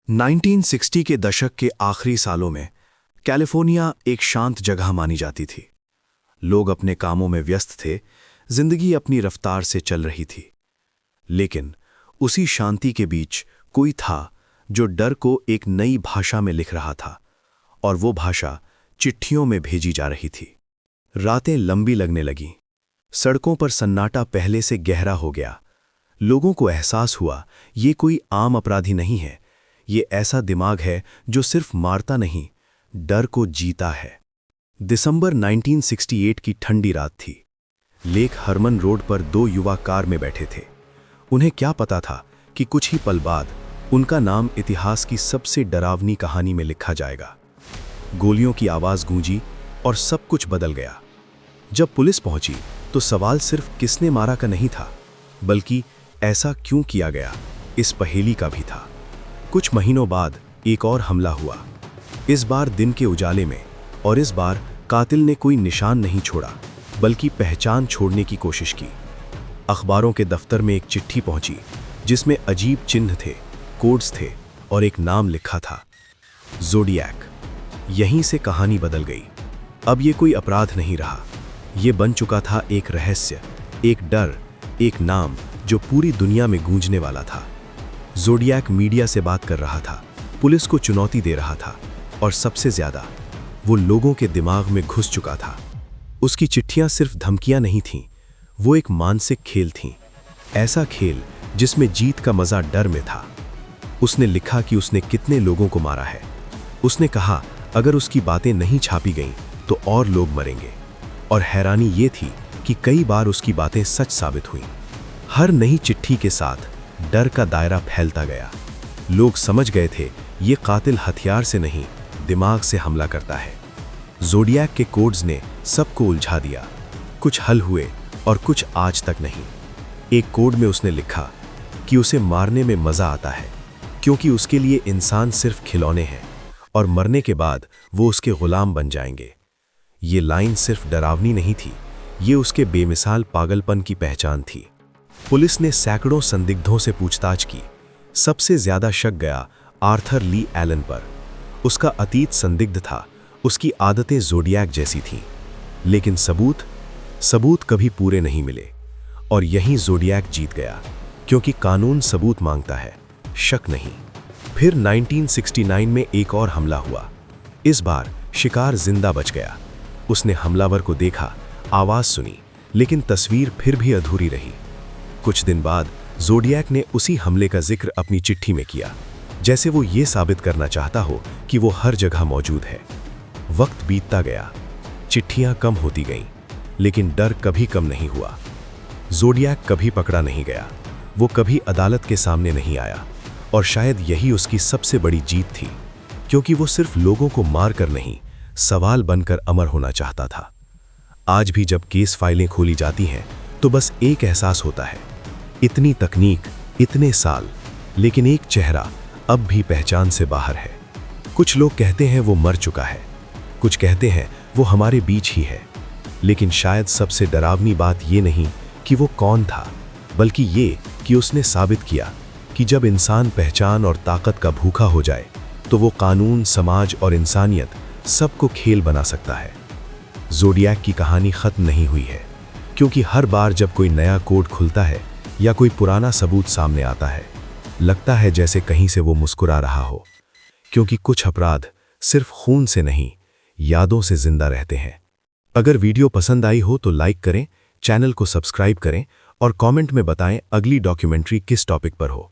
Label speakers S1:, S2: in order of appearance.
S1: 1960 के दशक के आखिरी सालों में कैलिफोर्निया एक शांत जगह मानी जाती थी। लोग अपने कामों में व्यस्त थे, जिंदगी अपनी रफ्तार से चल रही थी। लेकिन उसी शांति के बीच कोई था जो डर को एक नई भाषा में लिख रहा था, और वो भाषा चिट्ठियों में भेजी जा रही थी। रातें लंबी लगने लगीं। सड़कों पर सन्नाटा पहले से गहरा हो गया। लोगों को एहसास हुआ, ये कोई आम अपराधी नहीं है, ये ऐसा दिमाग है जो सिर्फ मारता नहीं, डर को जीता है। दिसंबर 1968 की ठंडी रात थी। लेक हरमन रोड पर दो युवा कार में बैठे थे। उन्हें क्या पता था कि कुछ ही पल बाद उनका नाम इतिहास की सबसे डरावनी कहानी में लिखा जाएगा। गोलियों की आवाज़ गूंजी और सब कुछ बदल गया। जब पुलिस पहुंची तो सवाल सिर्फ किसने मारा का नहीं था, बल्कि ऐसा क्यों किया गया, इस पहेली का भी था। कुछ महीनों बाद एक और हमला हुआ, इस बार दिन के उजाले में, और इस बार कातिल ने कोई निशान नहीं छोड़ा, बल्कि पहचान छोड़ने की कोशिश की। अखबारों के दफ्तर में एक चिट्ठी पहुंची जिसमें अजीब चिन्ह थे, कोड्स थे और एक नाम लिखा था, ज़ोडिएक। यहीं से कहानी बदल गई। अब ये कोई अपराध नहीं रहा, ये बन चुका था एक रहस्य, एक डर, एक नाम जो पूरी दुनिया में गूंजने वाला था। ज़ोडिएक मीडिया से बात कर रहा था, पुलिस को चुनौती दे रहा था, और सबसे ज्यादा वो लोगों के दिमाग में घुस चुका था। उसकी चिट्ठियां सिर्फ धमकियां नहीं थीं, वो एक मानसिक खेल थीं। ऐसा खेल जिसमें जीत का मजा डर में था। उसने लिखा कि उसने कितने लोगों को मारा है। उसने कहा अगर उसकी बातें नहीं छापी गईं तो और लोग मरेंगे। और हैरानी ये थी कि कई बार उसकी बातें सच साबित हुईं। हर नई चिट्ठी के साथ डर का दायरा फैलता गया। लोग समझ गए थे ये कातिल हथियार से नहीं, दिमाग से हमला करता है। ज़ोडिएक के कोड्स ने सबको उलझा दिया। कुछ हल हुए और कुछ आज तक नहीं। एक कोड में उसने लिखा कि उसे मारने में मजा आता है, क्योंकि उसके लिए इंसान सिर्फ खिलौने हैं, और मरने के बाद वो उसके गुलाम बन जाएंगे। ये लाइन सिर्फ डरावनी नहीं थी, ये उसके बेमिसाल पागलपन की पहचान थी। पुलिस ने सैकड़ों संदिग्धों से पूछताछ की। सबसे ज्यादा शक गया आर्थर ली एलन पर। उसका अतीत संदिग्ध था, उसकी आदतें ज़ोडिएक जैसी थीं। लेकिन सबूत कभी पूरे नहीं मिले, और यहीं ज़ोडिएक जीत गया, क्योंकि कानून सबूत मांगता है, शक नहीं। फिर 1969 में एक और हमला हुआ। इस बार शिकार जिंदा बच गया। उसने हमलावर को देखा, आवाज सुनी, लेकिन तस्वीर फिर भी अधूरी रही। कुछ दिन बाद ज़ोडिएक ने उसी हमले का जिक्र अपनी चिट्ठी में किया, जैसे वो ये साबित करना चाहता हो कि वो हर जगह मौजूद है। वक्त बीतता गया, चिट्ठियां कम होती गईं, लेकिन डर कभी कम नहीं हुआ। ज़ोडिएक कभी पकड़ा नहीं गया, वो कभी अदालत के सामने नहीं आया, और शायद यही उसकी सबसे बड़ी जीत थी, क्योंकि वो सिर्फ लोगों को मारकर नहीं, सवाल बनकर अमर होना चाहता था। आज भी जब केस फाइलें खोली जाती हैं तो बस एक एहसास होता है, इतनी तकनीक, इतने साल, लेकिन एक चेहरा अब भी पहचान से बाहर है। कुछ लोग कहते हैं वो मर चुका है, कुछ कहते हैं वो हमारे बीच ही है, लेकिन शायद सबसे डरावनी बात ये नहीं कि वो कौन था, बल्कि ये कि उसने साबित किया कि जब इंसान पहचान और ताकत का भूखा हो जाए तो वो कानून, समाज और इंसानियत सबको खेल बना सकता है। ज़ोडिएक की कहानी खत्म नहीं हुई है, क्योंकि हर बार जब कोई नया कोड खुलता है या कोई पुराना सबूत सामने आता है, लगता है जैसे कहीं से वो मुस्कुरा रहा हो, क्योंकि कुछ अपराध सिर्फ खून से नहीं, यादों से जिंदा रहते हैं। अगर वीडियो पसंद आई हो तो लाइक करें, चैनल को सब्सक्राइब करें और कमेंट में बताएं अगली डॉक्यूमेंट्री किस टॉपिक पर हो।